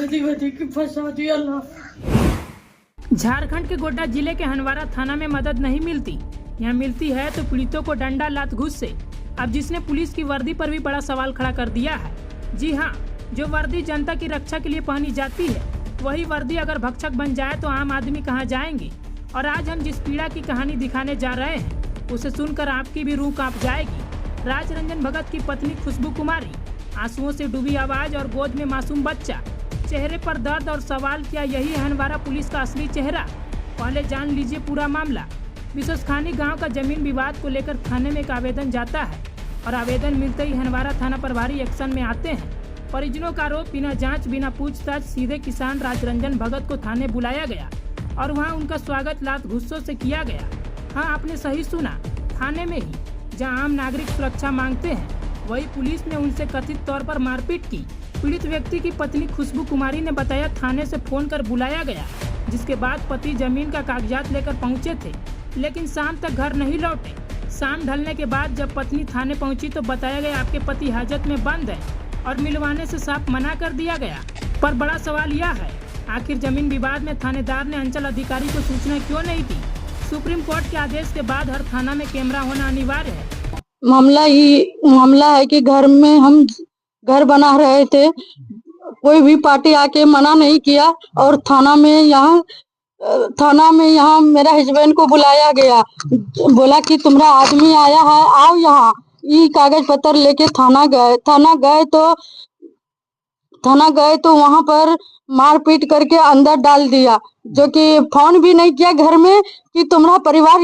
की फंसा दिया ना। झारखंड के गोड्डा जिले के हनवारा थाना में मदद नहीं मिलती, यहाँ मिलती है तो पीड़ितों को डंडा लात घूस से। अब जिसने पुलिस की वर्दी पर भी बड़ा सवाल खड़ा कर दिया है। जी हाँ, जो वर्दी जनता की रक्षा के लिए पहनी जाती है, वही वर्दी अगर भक्षक बन जाए तो आम आदमी कहाँ जाएंगे। और आज हम जिस पीड़ा की कहानी दिखाने जा रहे हैं, उसे सुनकर आपकी भी रूह कांप जाएगी। राज रंजन भगत की पत्नी खुशबू कुमारी, आंसुओं से डूबी आवाज और गोद में मासूम बच्चा, चेहरे पर दर्द और सवाल, क्या यही है हनवारा पुलिस का असली चेहरा? पहले जान लीजिए पूरा मामला। विशोसखानी गांव का जमीन विवाद को लेकर थाने में एक आवेदन जाता है और आवेदन मिलते ही हनवारा थाना प्रभारी एक्शन में आते हैं। परिजनों का आरोप, बिना जांच बिना पूछताछ सीधे किसान राज रंजन भगत को थाने बुलाया गया और वहां उनका स्वागत लात घूसों से किया गया। हाँ, आपने सही सुना, थाने में ही, जहां आम नागरिक सुरक्षा मांगते हैं, वही पुलिस ने उनसे कथित तौर पर मारपीट की। पीड़ित व्यक्ति की पत्नी खुशबू कुमारी ने बताया, थाने से फोन कर बुलाया गया, जिसके बाद पति जमीन का कागजात लेकर पहुंचे थे, लेकिन शाम तक घर नहीं लौटे। शाम ढलने के बाद जब पत्नी थाने पहुंची तो बताया गया आपके पति हाजत में बंद है और मिलवाने से साफ मना कर दिया गया। पर बड़ा सवाल यह है, आखिर जमीन विवाद में थानेदार ने अंचल अधिकारी को सूचना क्यों नहीं दी? सुप्रीम कोर्ट के आदेश के बाद हर थाना में कैमरा होना अनिवार्य है। मामला है कि घर में हम घर बना रहे थे, कोई भी पार्टी आके मना नहीं किया और थाना में यहाँ मेरा हस्बैंड को बुलाया गया, बोला कि तुम्हारा आदमी आया है, आओ यहाँ। ये कागज पत्र लेके थाना गए तो वहां पर मारपीट करके अंदर डाल दिया, जो कि फोन भी नहीं किया घर में कि तुम्हारा परिवार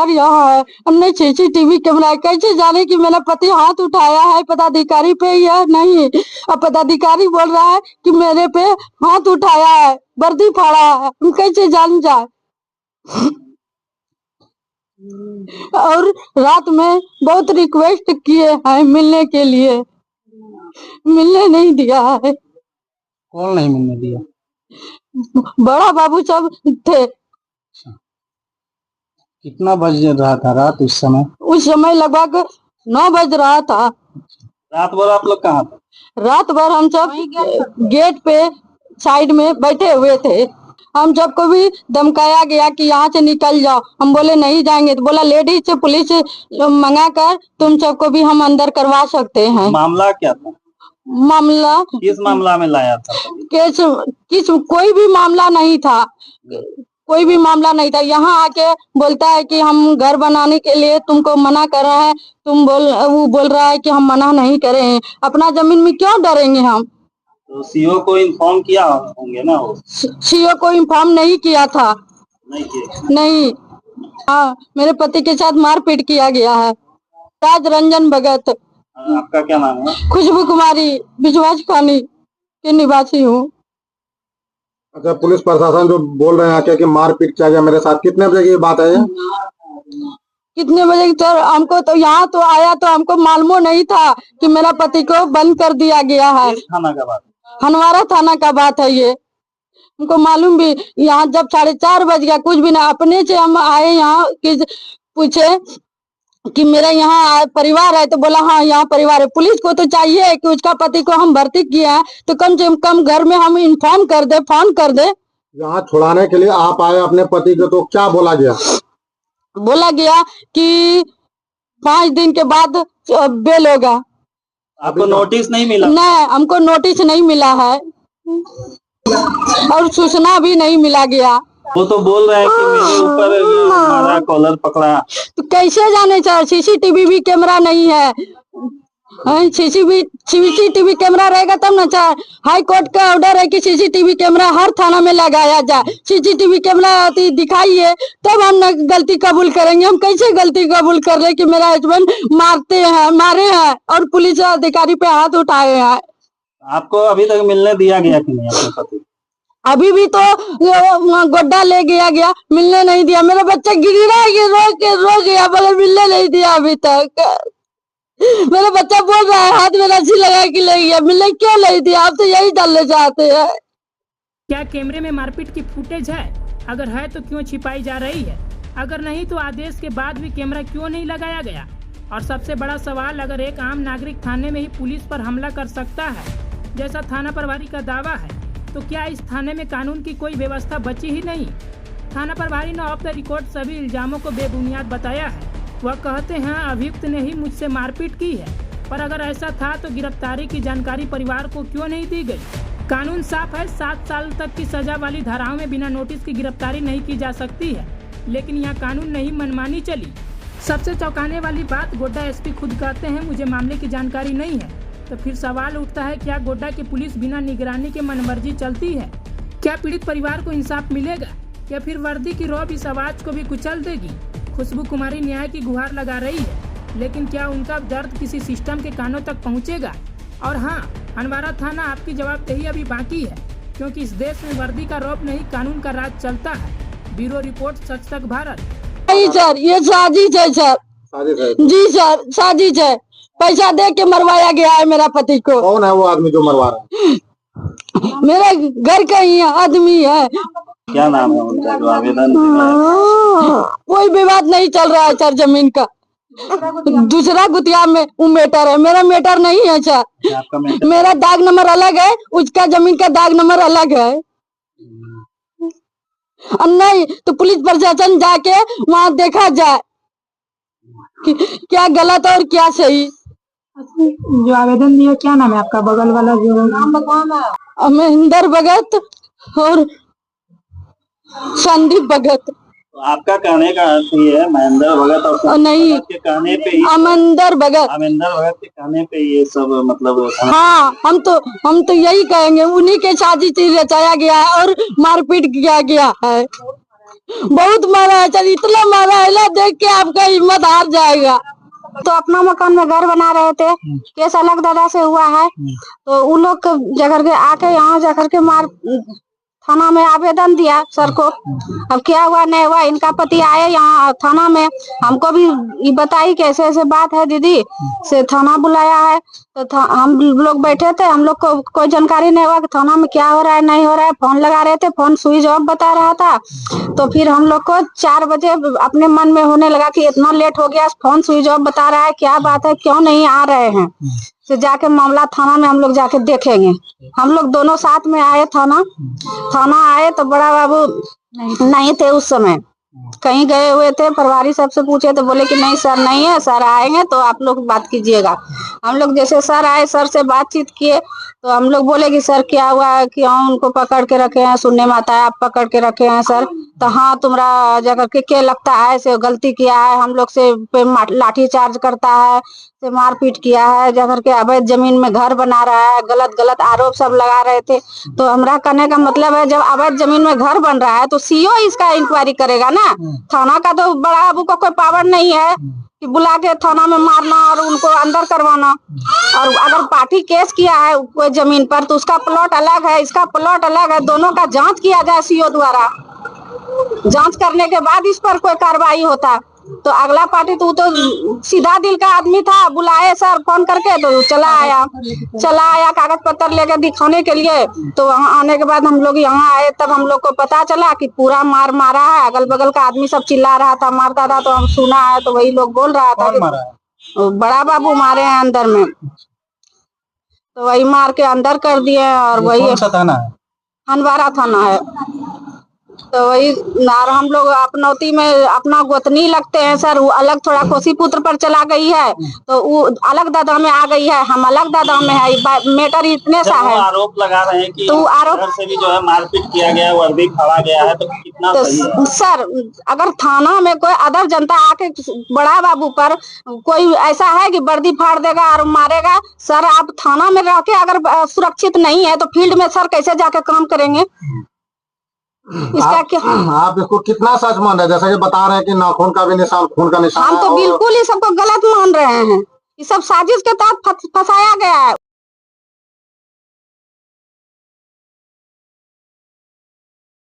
यहाँ है, हमने सीसीटीवी कैमरा, कैसे जाने कि मेरा पति हाथ उठाया है पदाधिकारी पे या नहीं। अब पदाधिकारी बोल रहा है कि मेरे पे हाथ उठाया है, वर्दी फाड़ा है, हम कैसे जान जाए। और रात में बहुत रिक्वेस्ट किए हैं मिलने के लिए, मिलने नहीं दिया है। कौन नहीं मिलने दिया? बड़ा बाबू सब थे। कितना बज रहा था रात उस समय? उस समय लगभग 9 बज रहा था। रात भर आप लोग कहाँ थे? रात भर हम सब गेट पे साइड में बैठे हुए थे। हम सबको भी धमकाया गया कि यहाँ से निकल जाओ, हम बोले नहीं जाएंगे, तो बोला लेडीज से पुलिस मंगा कर तुम सबको भी हम अंदर करवा सकते हैं। मामला क्या था? मामला किस मामला में लाया था? कोई भी मामला नहीं था, कोई भी मामला नहीं था। यहाँ आके बोलता है कि हम घर बनाने के लिए तुमको मना कर रहे हैं, वो बोल रहा है कि हम मना नहीं करे हैं, अपना जमीन में क्यों डरेंगे हम। तो सीओ को इन्फॉर्म किया होंगे ना? सीओ को इन्फॉर्म नहीं किया था। नहीं। हाँ, मेरे पति के साथ मारपीट किया गया है। राज रंजन भगत। आपका क्या नाम है? खुशबू कुमारी, विश्वासखानी के निवासी हूँ। अच्छा, पुलिस प्रशासन जो बोल रहे हैं कि मारपीट किया गया मेरे साथ, कितने बजे की बात है? कितने बजे की? सर हमको तो यहाँ तो आया तो हमको मालूम नहीं था कि मेरा पति को बंद कर दिया गया है। थाना का बात? हनवारा थाना का बात है ये, हमको मालूम भी। यहाँ जब 4:30 बज गया, कुछ भी ना, अपने से हम आए यहाँ कि पूछे कि मेरा यहाँ परिवार है, तो बोला हाँ यहाँ परिवार है। पुलिस को तो चाहिए कि उसका पति को हम भर्ती किया है तो कम से कम घर में हम इन्फॉर्म कर दे, फोन कर दे। यहाँ छुड़ाने के लिए आप आए अपने पति को, तो क्या बोला गया? बोला गया कि 5 दिन के बाद बेल होगा। आपको नोटिस नहीं मिला? नहीं, हमको नोटिस नहीं मिला है और सूचना भी नहीं मिला गया। वो तो बोल रहा है कि मेरे ऊपर हमारा कॉलर पकड़ा। तो कैसे जाने सर, सीसीटीवी भी कैमरा नहीं है। सीसीटीवी कैमरा रहेगा तब ना सर। हाई कोर्ट का ऑर्डर है कि सीसीटीवी कैमरा हर थाना में लगाया जाए। सीसीटीवी कैमरा दिखाइए तब हम न गलती कबूल करेंगे। हम कैसे गलती कबूल कर रहे कि मेरा हस्बैंड मारे हैं और पुलिस अधिकारी पे हाथ उठाए हैं। आपको अभी तक मिलने दिया गया कि नहीं अपने पति? अभी भी तो गोड्डा ले गया, मिलने नहीं दिया। मेरा बच्चा गिरा रो गया मगर मिलने नहीं दिया अभी तक। मेरा बच्चा बोल रहा है हाथ में रस्सी लगा के ले गया, मिलने क्यों नहीं दिया? आप तो यही डालने चाहते हैं। क्या कैमरे में मारपीट की फुटेज है? अगर है तो क्यों छिपाई जा रही है? अगर नहीं तो आदेश के बाद भी कैमरा क्यों नहीं लगाया गया? और सबसे बड़ा सवाल, अगर एक आम नागरिक थाने में ही पुलिस पर हमला कर सकता है जैसा थाना प्रभारी का दावा है, तो क्या इस थाने में कानून की कोई व्यवस्था बची ही नहीं? थाना प्रभारी ने ऑफ द रिकॉर्ड सभी इल्जामों को बेबुनियाद बताया है। वह कहते हैं अभियुक्त ने ही मुझसे मारपीट की है, पर अगर ऐसा था तो गिरफ्तारी की जानकारी परिवार को क्यों नहीं दी गई? कानून साफ है, 7 साल तक की सजा वाली धाराओं में बिना नोटिस की गिरफ्तारी नहीं की जा सकती है, लेकिन यहाँ कानून नहीं मनमानी चली। सबसे चौंकाने वाली बात, गोड्डा एसपी खुद कहते हैं मुझे मामले की जानकारी नहीं है। तो फिर सवाल उठता है, क्या गोड्डा की पुलिस बिना निगरानी के मनमर्जी चलती है? क्या पीड़ित परिवार को इंसाफ मिलेगा या फिर वर्दी की रौब इस आवाज को भी कुचल देगी? खुशबू कुमारी न्याय की गुहार लगा रही है, लेकिन क्या उनका दर्द किसी सिस्टम के कानों तक पहुंचेगा? और हाँ, हंडवारा थाना आपकी जवाबदेही अभी बाकी है, क्योंकि इस देश में वर्दी का रौब नहीं कानून का राज चलता है। ब्यूरो रिपोर्ट, सच तक भारत। नहीं सर, ये साजिश है सर। साजिश है? जी सर, साजिश है। पैसा दे के मरवाया गया है मेरा पति को। कौन है वो आदमी जो मरवा रहा है? मेरे घर का ही आदमी है। क्या नाम है उनका जो आवेदन? कोई विवाद नहीं चल रहा है सर जमीन का। दूसरा गुतिया में वो मेटर है, मेरा मेटर नहीं है सर। आपका मेटर? मेरा दाग नंबर अलग है, उसका जमीन का दाग नंबर अलग है। और नहीं तो पुलिस प्रशासन जाके वहाँ देखा जाए कि क्या गलत और क्या सही। जो आवेदन दिया, क्या नाम है आपका? बगल वाला जो महेंद्र भगत और संदीप भगत। तो आपका कहने का अर्थ ये है महेंद्र भगत और नहीं, भगत के कहने पे ही, अमरिंदर भगत, अमरिंदर भगत के कहने पे ये सब मतलब हाँ, हम तो यही कहेंगे, उन्हीं के साजिश रचाया गया है और मारपीट किया गया है। बहुत मारा है सर, इतना मारा है ना, देख के आपका हिम्मत हार जाएगा। तो अपना मकान में घर बना रहे थे, केस अलग दादा से हुआ है, तो उन लोग जाकर के आके यहाँ जाकर के थाना में आवेदन दिया सर को। अब क्या हुआ नहीं हुआ, इनका पति आए यहाँ थाना में, हमको भी ये बताई कि ऐसे ऐसे बात है दीदी, से थाना बुलाया है। तो हम लोग बैठे थे, हम लोग को कोई जानकारी नहीं हुआ कि थाना में क्या हो रहा है नहीं हो रहा है। फोन लगा रहे थे, फोन स्विच ऑफ बता रहा था। तो फिर हम लोग को 4 बजे अपने मन में होने लगा कि इतना लेट हो गया, फोन स्विच ऑफ बता रहा है, क्या बात है, क्यों नहीं आ रहे हैं। तो जाके मामला थाना में हम लोग जाके देखेंगे। हम लोग दोनों साथ में आए थाना आए तो बड़ा बाबू नहीं थे उस समय, कहीं गए हुए थे। प्रभारी सबसे पूछे तो बोले कि नहीं सर नहीं है, सर आएंगे तो आप लोग बात कीजिएगा। हम लोग जैसे सर आए, सर से बातचीत किए तो हम लोग बोले कि सर क्या हुआ है, क्यों उनको पकड़ के रखे हैं? सुनने में आता है आप पकड़ के रखे हैं सर। तो हाँ, तुम्हारा जाकर के क्या लगता है से गलती किया है, हम लोग से लाठी चार्ज करता है, से मारपीट किया है, जाकर के अवैध जमीन में घर बना रहा है, गलत आरोप सब लगा रहे थे। तो हमरा कहने का मतलब है, जब अवैध जमीन में घर बन रहा है तो सीओ इसका इंक्वायरी करेगा ना। थाना का तो बड़ा बाबू का कोई पावर नहीं है कि बुला के थाना में मारना और उनको अंदर करवाना। और अगर पार्टी केस किया है कोई जमीन पर तो उसका प्लॉट अलग है, इसका प्लॉट अलग है, दोनों का जांच किया जाए सीओ द्वारा। जांच करने के बाद इस पर कोई कार्रवाई होता। तो अगला पार्टी तो सीधा दिल का आदमी था, बुलाए सर फोन करके तो चला आया कागज पत्र लेके दिखाने के लिए। तो वहाँ आने के बाद हम लोग यहाँ आए, तब हम लोग को पता चला कि पूरा मारा है। अगल बगल का आदमी सब चिल्ला रहा था, मारता था, तो हम सुना है। तो वही लोग बोल रहा था कि बड़ा बाबू मारे हैं अंदर में, तो वही मार के अंदर कर दिए। और वही कौन सा थाना है? हंडवारा थाना है। तो वही हम लोग अपनौती में अपना गोतनी लगते हैं सर, वो अलग थोड़ा कोसी पुत्र पर चला गई है, तो वो अलग दादा में आ गई है, हम अलग दादा में है। मैटर इतने सा है। आरोप लगा रहे हैं कि तो आरोप से भी जो है मारपीट किया गया, वर्दी फाड़ा गया है, तो कितना तो सही है? सर अगर थाना में कोई अदर जनता आके बड़ा बाबू पर कोई ऐसा है कि वर्दी फाड़ देगा और मारेगा, सर आप थाना में रह के अगर सुरक्षित नहीं है तो फील्ड में सर कैसे जाके काम करेंगे? इसका क्या आप इसको कितना सच मान रहे हैं? जैसा कि बता रहे हैं कि नाखून का भी निशान, खून का निशान। हम तो बिल्कुल ही सबको गलत मान रहे हैं। ये सब साजिश के तहत फंसाया गया है।